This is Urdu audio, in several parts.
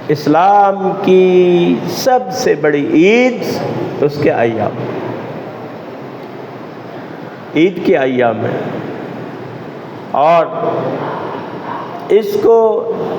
اسلام کی سب سے بڑی عید اس کے ایام، عید کے ایام ہے، اور اس کو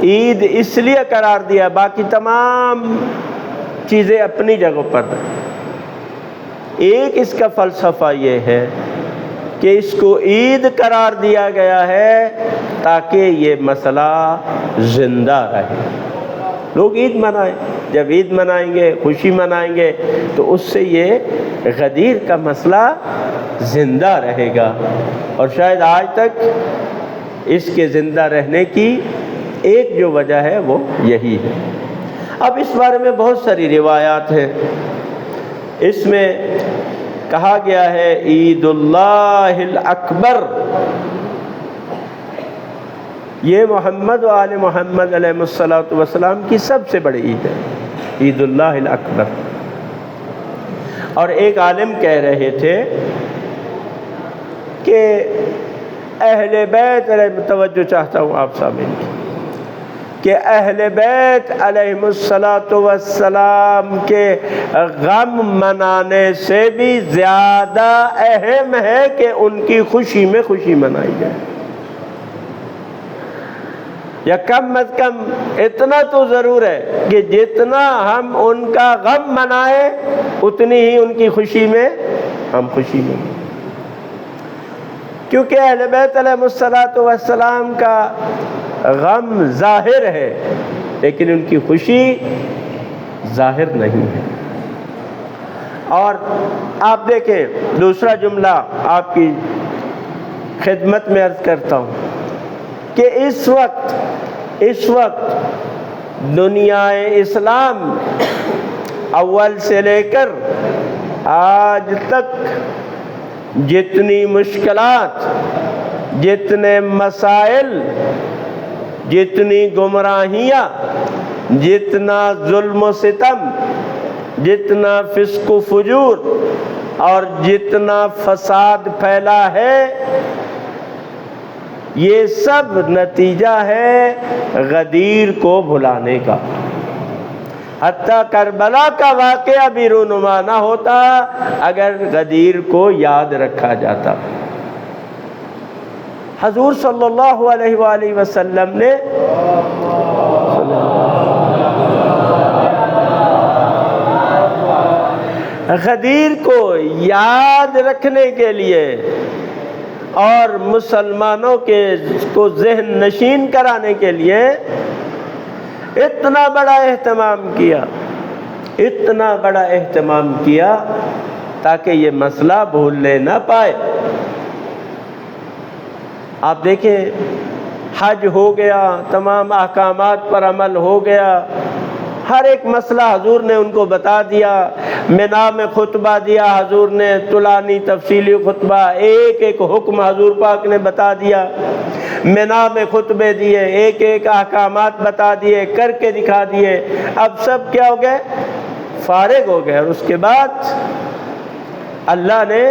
عید اس لیے قرار دیا، باقی تمام چیزیں اپنی جگہ پر ہیں۔ ایک اس کا فلسفہ یہ ہے کہ اس کو عید قرار دیا گیا ہے تاکہ یہ مسئلہ زندہ رہے، لوگ عید منائیں، جب عید منائیں گے، خوشی منائیں گے، تو اس سے یہ غدیر کا مسئلہ زندہ رہے گا، اور شاید آج تک اس کے زندہ رہنے کی ایک جو وجہ ہے وہ یہی ہے۔ اب اس بارے میں بہت ساری روایات ہیں، اس میں کہا گیا ہے عید اللہ الاکبر، یہ محمد و آل محمد علیہ الصلوۃ والسلام کی سب سے بڑی عید ہے، عید اللہ الاکبر۔ اور ایک عالم کہہ رہے تھے کہ اہل بیت علیہ، توجہ چاہتا ہوں آپ سامعین کی، کہ اہل بیت علیہ الصلوۃ والسلام کے غم منانے سے بھی زیادہ اہم ہے کہ ان کی خوشی میں خوشی منائی جائے، یا کم از کم اتنا تو ضرور ہے کہ جتنا ہم ان کا غم منائیں اتنی ہی ان کی خوشی میں ہم خوشی منائیں، کیونکہ اہل بیت علیہ الصلوۃ والسلام کا غم ظاہر ہے لیکن ان کی خوشی ظاہر نہیں ہے۔ اور آپ دیکھیں دوسرا جملہ آپ کی خدمت میں عرض کرتا ہوں کہ اس وقت دنیا اسلام اول سے لے کر آج تک جتنی مشکلات، جتنے مسائل، جتنی گمراہیاں، جتنا ظلم و ستم، جتنا فسق و فجور اور جتنا فساد پھیلا ہے، یہ سب نتیجہ ہے غدیر کو بھلانے کا۔ حتیٰ کربلا کا واقعہ بھی رونما نہ ہوتا اگر غدیر کو یاد رکھا جاتا۔ حضور صلی اللہ علیہ وآلہ وسلم نے غدیر کو یاد رکھنے کے لیے اور مسلمانوں کو ذہن نشین کرانے کے لیے اتنا بڑا اہتمام کیا تاکہ یہ مسئلہ بھولنے نہ پائے۔ آپ دیکھیں حج ہو گیا، تمام احکامات پر عمل ہو گیا، ہر ایک مسئلہ حضور نے ان کو بتا دیا، منا میں خطبہ دیا حضور نے، طولانی تفصیلی خطبہ، ایک ایک حکم حضور پاک نے بتا دیا، منا میں خطبے دیے، ایک ایک احکامات بتا دیے، کر کے دکھا دیے۔ اب سب کیا ہو گئے؟ فارغ ہو گئے، اور اس کے بعد اللہ نے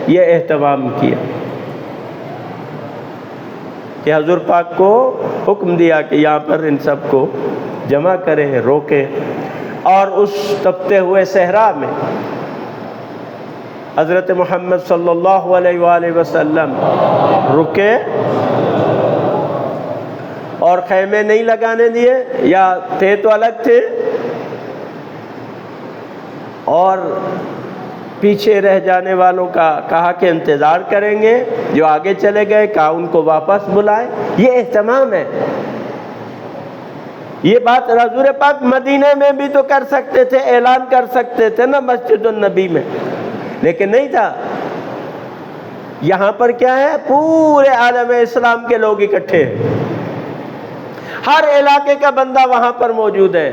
یہ اہتمام کیا کہ حضور پاک کو حکم دیا کہ یہاں پر ان سب کو جمع کریں، روکیں، اور اس تپتے ہوئے صحرا میں حضرت محمد صلی اللہ علیہ وآلہ وسلم رکے اور خیمے نہیں لگانے دیے، یا تھے تو الگ تھے، اور پیچھے رہ جانے والوں کا کہا کہ انتظار کریں گے، جو آگے چلے گئے کہا ان کو واپس بلائیں۔ یہ اہتمام ہے۔ یہ بات حضور پاک مدینے میں بھی تو کر سکتے تھے، اعلان کر سکتے تھے نا مسجد النبی میں، لیکن نہیں تھا۔ یہاں پر کیا ہے؟ پورے عالم اسلام کے لوگ اکٹھے ہیں، ہر علاقے کا بندہ وہاں پر موجود ہے،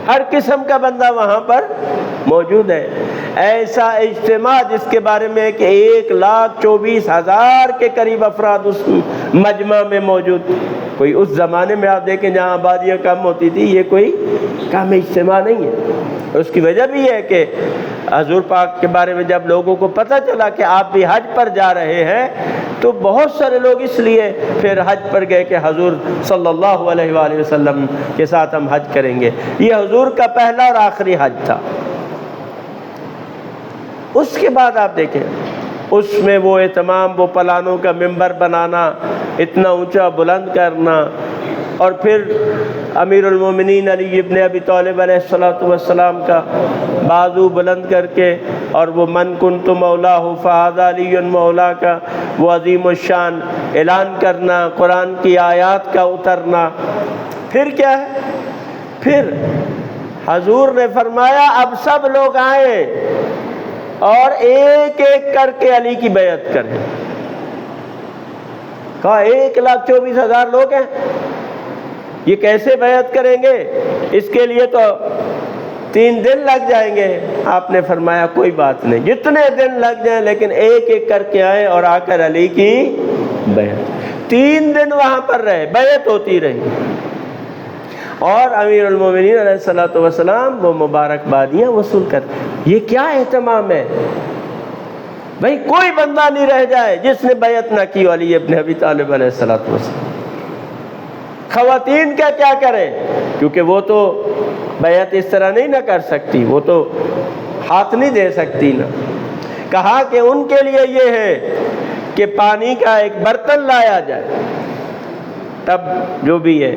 ہر قسم کا بندہ وہاں پر موجود ہے۔ ایسا اجتماع جس کے بارے میں کہ 1,24,000 کے قریب افراد اس مجمع میں موجود۔ کوئی اس زمانے میں آپ دیکھیں جہاں آبادیاں کم ہوتی تھی، یہ کوئی کم اجتماع نہیں ہے۔ اس کی وجہ بھی ہے کہ حضور پاک کے بارے میں جب لوگوں کو پتہ چلا کہ آپ بھی حج پر جا رہے ہیں تو بہت سارے لوگ اس لیے پھر حج پر گئے کہ حضور صلی اللہ علیہ وآلہ وسلم کے ساتھ ہم حج کریں گے۔ یہ حضور کا پہلا اور آخری حج تھا۔ اس کے بعد آپ دیکھیں اس میں وہ اہتمام، وہ پلانوں کا ممبر بنانا، اتنا اونچا بلند کرنا، اور پھر امیر المومنین علی ابن ابی طالب علیہ السلام کا بازو بلند کر کے، اور وہ من کنت مولاہ فہذا علی مولا کا وہ عظیم الشان اعلان کرنا، قرآن کی آیات کا اترنا۔ پھر کیا ہے؟ پھر حضور نے فرمایا اب سب لوگ آئیں اور ایک ایک کر کے علی کی بیعت کریں۔ کہا 1,24,000 لوگ ہیں، یہ کیسے بیعت کریں گے؟ اس کے لیے تو 3 دن لگ جائیں گے۔ آپ نے فرمایا کوئی بات نہیں، جتنے دن لگ جائیں لیکن ایک ایک کر کے آئیں اور آ کر علی کی بیعت۔ 3 دن وہاں پر رہے، بیعت ہوتی رہی، اور امیر المومنین علیہ السلام وہ مبارکبادیاں وصول کرتے۔ یہ کیا اہتمام ہے بھائی؟ کوئی بندہ نہیں رہ جائے جس نے بیعت نہ کی علی ابن ابی طالب علیہ السلام۔ خواتین کا کیا کریں؟ کیونکہ وہ تو بیعت اس طرح نہیں نہ کر سکتی، وہ تو ہاتھ نہیں دے سکتی نا۔ کہا کہ ان کے لیے یہ ہے کہ پانی کا ایک برتن لایا جائے، تب جو بھی ہے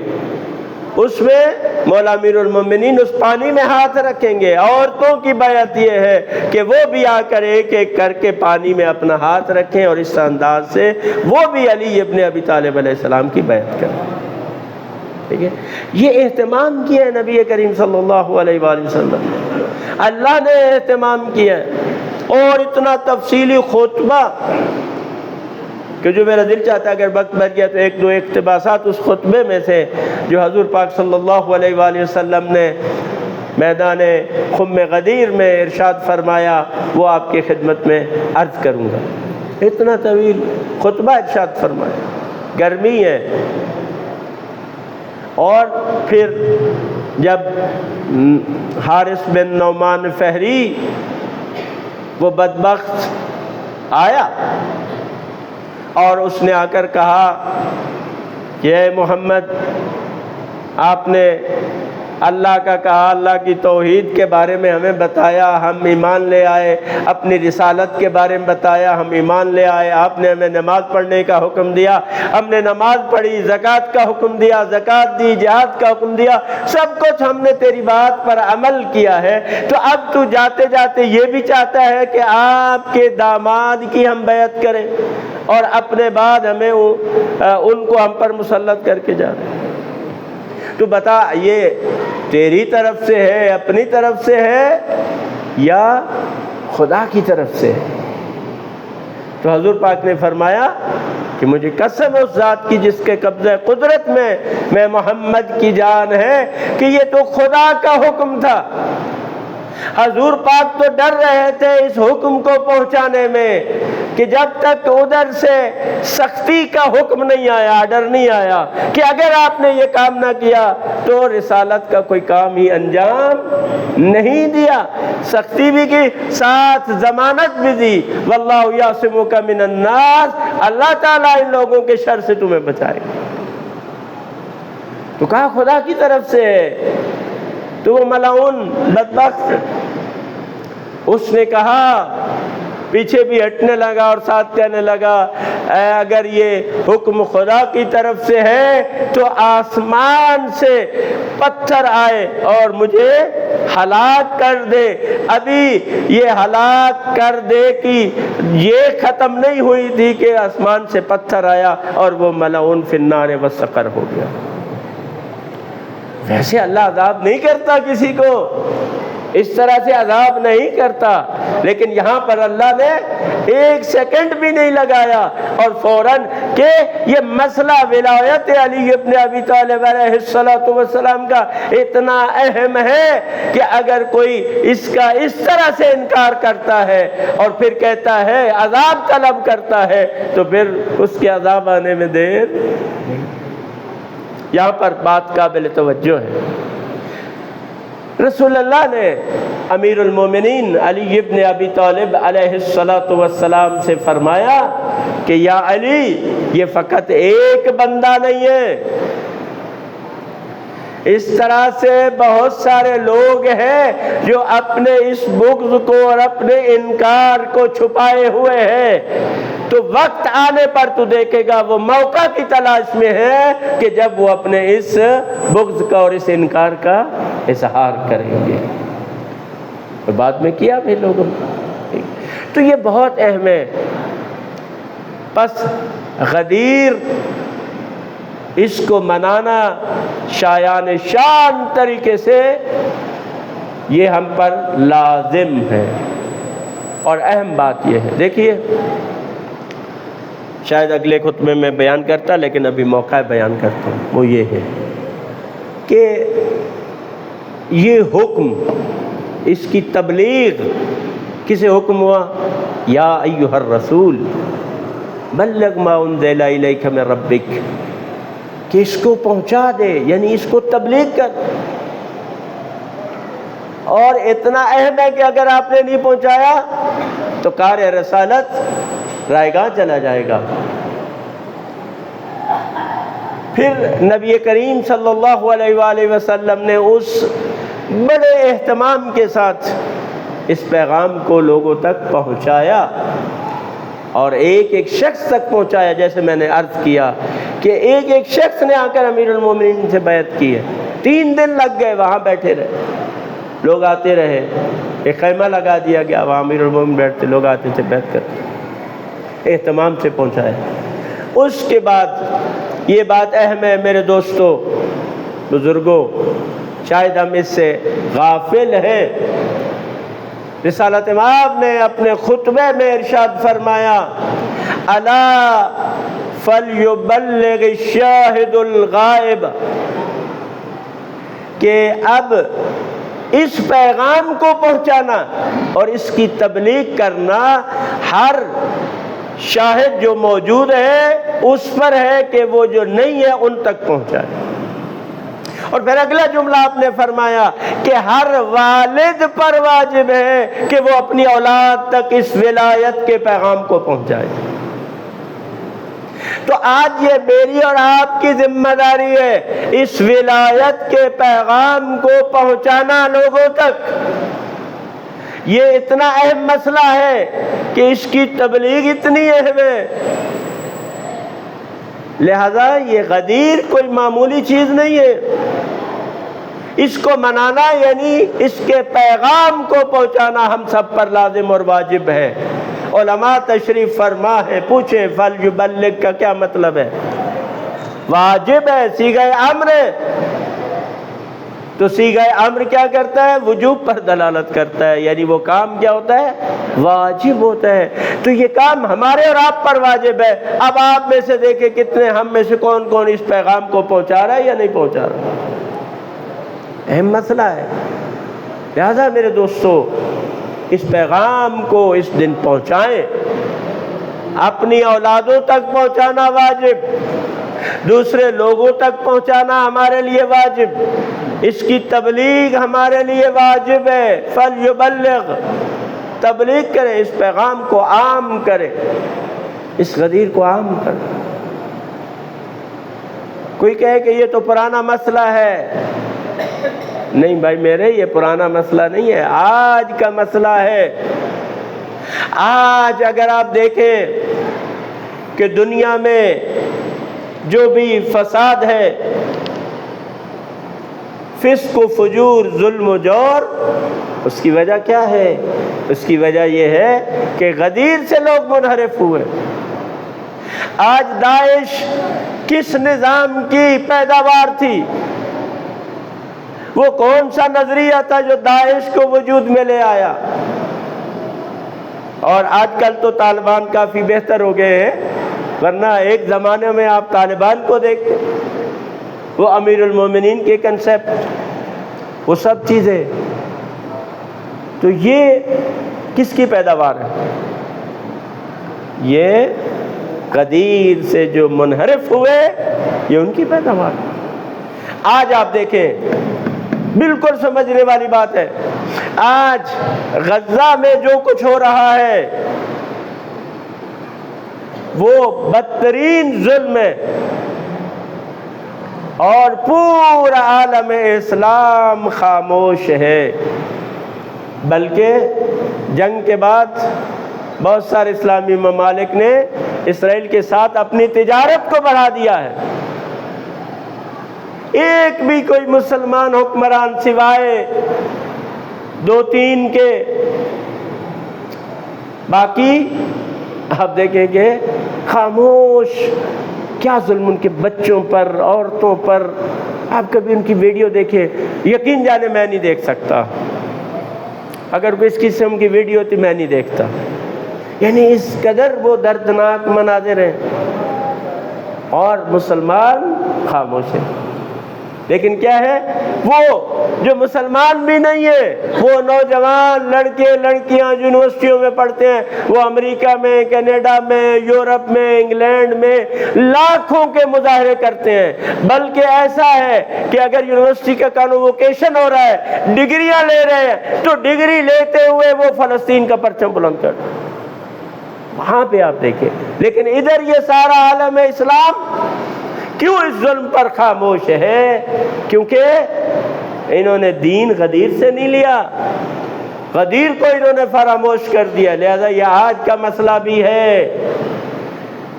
اس میں مولا امیر المومنین اس پانی میں ہاتھ رکھیں گے۔ عورتوں کی بیعت یہ ہے کہ وہ بھی آ کر ایک ایک کر کے پانی میں اپنا ہاتھ رکھیں، اور اس انداز سے وہ بھی علی ابن ابی طالب علیہ السلام کی بیعت کریں۔ ٹھیک ہے، یہ اہتمام کیا ہے نبی کریم صلی اللہ علیہ وآلہ وسلم، اللہ نے اہتمام کیا ہے۔ اور اتنا تفصیلی خطبہ کہ جو میرا دل چاہتا ہے اگر وقت بچ گیا تو 1-2 اقتباسات اس خطبے میں سے جو حضور پاک صلی اللہ علیہ وآلہ وسلم نے میدان خم غدیر میں ارشاد فرمایا وہ آپ کی خدمت میں عرض کروں گا۔ اتنا طویل خطبہ ارشاد فرمایا، گرمی ہے۔ اور پھر جب حارث بن نعمان فہری وہ بدبخت آیا اور اس نے آ کر کہا کہ اے محمد، آپ نے اللہ کا کہا، اللہ کی توحید کے بارے میں ہمیں بتایا، ہم ایمان لے آئے، اپنی رسالت کے بارے میں بتایا، ہم ایمان لے آئے، آپ نے ہمیں نماز پڑھنے کا حکم دیا، ہم نے نماز پڑھی، زکوٰۃ کا حکم دیا، زکوٰۃ دی، جہاد کا حکم دیا، سب کچھ ہم نے تیری بات پر عمل کیا ہے، تو اب تو جاتے جاتے یہ بھی چاہتا ہے کہ آپ کے داماد کی ہم بیعت کریں اور اپنے بعد ہمیں ان کو ہم پر مسلط کر کے جا رہے ہیں۔ تو بتا یہ تیری طرف سے ہے، اپنی طرف سے ہے، یا خدا کی طرف سے ہے؟ تو حضور پاک نے فرمایا کہ مجھے قسم اس ذات کی جس کے قبضہ قدرت میں محمد کی جان ہے کہ یہ تو خدا کا حکم تھا۔ حضور پاک تو ڈر رہے تھے اس حکم کو پہنچانے میں کہ جب تک ادھر سے سختی کا حکم نہیں آیا، آرڈر نہیں آیا کہ اگر آپ نے یہ کام نہ کیا تو رسالت کا کوئی کام ہی انجام نہیں دیا۔ سختی بھی کی، ساتھ ضمانت بھی دی، واللہ یعصمک من الناس، اللہ تعالیٰ ان لوگوں کے شر سے تمہیں بچائے گا۔ تو کہا خدا کی طرف سے ہے۔ تو وہ ملعون بدبخت اس نے کہا، پیچھے بھی ہٹنے لگا اور ساتھ کہنے لگا اگر یہ حکم خدا کی طرف سے ہے تو آسمان سے پتھر آئے اور مجھے ہلاک کر دے۔ ابھی یہ ہلاک کر دے کہ یہ ختم نہیں ہوئی تھی کہ آسمان سے پتھر آیا اور وہ ملعون فی النار والسقر ہو گیا۔ ویسے اللہ عذاب نہیں کرتا کسی کو، اس طرح سے عذاب نہیں کرتا، لیکن یہاں پر اللہ نے 1 سیکنڈ بھی نہیں لگایا اور فوراً کہ یہ مسئلہ ولایت علی ابن ابی طالب علیہ السلام کا اتنا اہم ہے کہ اگر کوئی اس کا اس طرح سے انکار کرتا ہے اور پھر کہتا ہے عذاب طلب کرتا ہے تو پھر اس کے عذاب آنے میں دیر نہیں۔ یہاں پر بات قابل توجہ ہے۔ رسول اللہ نے امیر المومنین علی ابن ابی طالب علیہ السلام سے فرمایا کہ یا علی، یہ فقط ایک بندہ نہیں ہے، اس طرح سے بہت سارے لوگ ہیں جو اپنے اس بغض کو اور اپنے انکار کو چھپائے ہوئے ہیں، تو وقت آنے پر تو دیکھے گا وہ موقع کی تلاش میں ہے کہ جب وہ اپنے اس بغض کا اور اس انکار کا اظہار کریں گے، اور بعد میں کیا بھی لوگوں نے۔ تو یہ بہت اہم ہے۔ پس غدیر، اس کو منانا شایان شان طریقے سے یہ ہم پر لازم ہے۔ اور اہم بات یہ ہے، دیکھیے شاید اگلے خطبے میں بیان کرتا، لیکن ابھی موقع بیان کرتا ہوں، وہ یہ ہے کہ یہ حکم، اس کی تبلیغ کسے حکم ہوا؟ یا ایھا الرسول بلغ ما انزل الیک من ربک، کہ اس کو پہنچا دے، یعنی اس کو تبلیغ کر۔ اور اتنا اہم ہے کہ اگر آپ نے نہیں پہنچایا تو کار رسالت رائے گاہ چلا جائے گا۔ پھر نبی کریم صلی اللہ علیہ وآلہ وسلم نے اس بڑے اہتمام کے ساتھ اس پیغام کو لوگوں تک پہنچایا، اور ایک ایک شخص تک پہنچایا۔ جیسے میں نے عرض کیا کہ ایک ایک شخص نے آ کر امیر المومنین سے بیعت کی ہے، 3 دن لگ گئے، وہاں بیٹھے رہے، لوگ آتے رہے، ایک خیمہ لگا دیا گیا، وہاں امیر المومنین بیٹھتے، لوگ آتے تھے بیعت کرتے، اہتمام سے پہنچایا۔ اس کے بعد یہ بات اہم ہے میرے دوستو، بزرگوں، شاید ہم اس سے غافل ہیں۔ رسالت مآب نے اپنے خطبے میں ارشاد فرمایا، الا فلیبلغ الشاہد الغائب، کہ اب اس پیغام کو پہنچانا اور اس کی تبلیغ کرنا ہر شاہد جو موجود ہے اس پر ہے کہ وہ جو نہیں ہے ان تک پہنچائے۔ اور پھر اگلا جملہ آپ نے فرمایا کہ ہر والد پر واجب ہے کہ وہ اپنی اولاد تک اس ولایت کے پیغام کو پہنچائے۔ تو آج یہ میری اور آپ کی ذمہ داری ہے اس ولایت کے پیغام کو پہنچانا لوگوں تک۔ یہ اتنا اہم مسئلہ ہے کہ اس کی تبلیغ اتنی اہم ہے، لہذا یہ غدیر کوئی معمولی چیز نہیں ہے۔ اس کو منانا یعنی اس کے پیغام کو پہنچانا ہم سب پر لازم اور واجب ہے۔ علماء تشریف فرما ہے، پوچھیں فلیبلغ کا کیا مطلب ہے؟ واجب ہے، صیغہ امر ہے، تو صیغہ امر کیا کرتا ہے؟ وجوب پر دلالت کرتا ہے، یعنی وہ کام کیا ہوتا ہے؟ واجب ہوتا ہے۔ تو یہ کام ہمارے اور آپ پر واجب ہے۔ اب آپ میں سے دیکھیں کتنے ہم میں سے کون کون اس پیغام کو پہنچا رہا ہے یا نہیں پہنچا رہا؟ اہم مسئلہ ہے۔ لہذا میرے دوستو، اس پیغام کو اس دن پہنچائیں، اپنی اولادوں تک پہنچانا واجب، دوسرے لوگوں تک پہنچانا ہمارے لیے واجب، اس کی تبلیغ ہمارے لیے واجب ہے۔ فلیبلغ، تبلیغ کریں، اس پیغام کو عام کریں، اس غدیر کو عام کریں۔ کوئی کہے کہ یہ تو پرانا مسئلہ ہے، نہیں بھائی میرے، یہ پرانا مسئلہ نہیں ہے، آج کا مسئلہ ہے۔ آج اگر آپ دیکھیں کہ دنیا میں جو بھی فساد ہے، فسق و فجور، ظلم و جور، اس کی وجہ کیا ہے؟ اس کی وجہ یہ ہے کہ غدیر سے لوگ منحرف ہوئے۔ آج داعش کس نظام کی پیداوار تھی؟ وہ کون سا نظریہ تھا جو داعش کو وجود میں لے آیا؟ اور آج کل تو طالبان کافی بہتر ہو گئے ہیں، ورنہ ایک زمانے میں آپ طالبان کو دیکھتے، وہ امیر المومنین کے کنسیپٹ، وہ سب چیزیں۔ تو یہ کس کی پیداوار ہے؟ یہ غدیر سے جو منحرف ہوئے، یہ ان کی پیداوار ہے۔ آج آپ دیکھیں بالکل سمجھنے والی بات ہے۔ آج غزہ میں جو کچھ ہو رہا ہے وہ بدترین ظلم ہے، اور پورا عالم اسلام خاموش ہے۔ بلکہ جنگ کے بعد بہت سارے اسلامی ممالک نے اسرائیل کے ساتھ اپنی تجارت کو بڑھا دیا ہے۔ ایک بھی کوئی مسلمان حکمران سوائے 2-3 کے، باقی آپ دیکھیں کہ خاموش۔ کیا ظلم ان کے بچوں پر، عورتوں پر۔ آپ کبھی ان کی ویڈیو دیکھیں، یقین جانے میں نہیں دیکھ سکتا، اگر کوئی اس قسم کی ویڈیو ہوتی میں نہیں دیکھتا۔ یعنی اس قدر وہ دردناک مناظر ہیں، اور مسلمان خاموش ہیں۔ لیکن کیا ہے، وہ جو مسلمان بھی نہیں ہے، وہ نوجوان لڑکے لڑکیاں یونیورسٹیوں میں پڑھتے ہیں، وہ امریکہ میں، کینیڈا میں، یورپ میں، انگلینڈ میں لاکھوں کے مظاہرے کرتے ہیں۔ بلکہ ایسا ہے کہ اگر یونیورسٹی کا کانووکیشن ہو رہا ہے، ڈگریاں لے رہے ہیں، تو ڈگری لیتے ہوئے وہ فلسطین کا پرچم بلند کر رہے ہیں، وہاں پہ آپ دیکھیں۔ لیکن ادھر یہ سارا عالم اسلام کیوں اس ظلم پر خاموش ہے؟ کیونکہ انہوں نے دین غدیر سے نہیں لیا، غدیر کو انہوں نے فراموش کر دیا۔ لہذا یہ آج کا مسئلہ بھی ہے،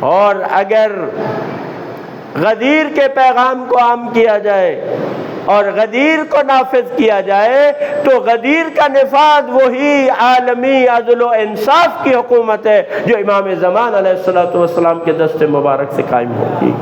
اور اگر غدیر کے پیغام کو عام کیا جائے اور غدیر کو نافذ کیا جائے تو غدیر کا نفاذ وہی عالمی عدل و انصاف کی حکومت ہے جو امام زمان علیہ الصلوۃ والسلام کے دست مبارک سے قائم ہوگی۔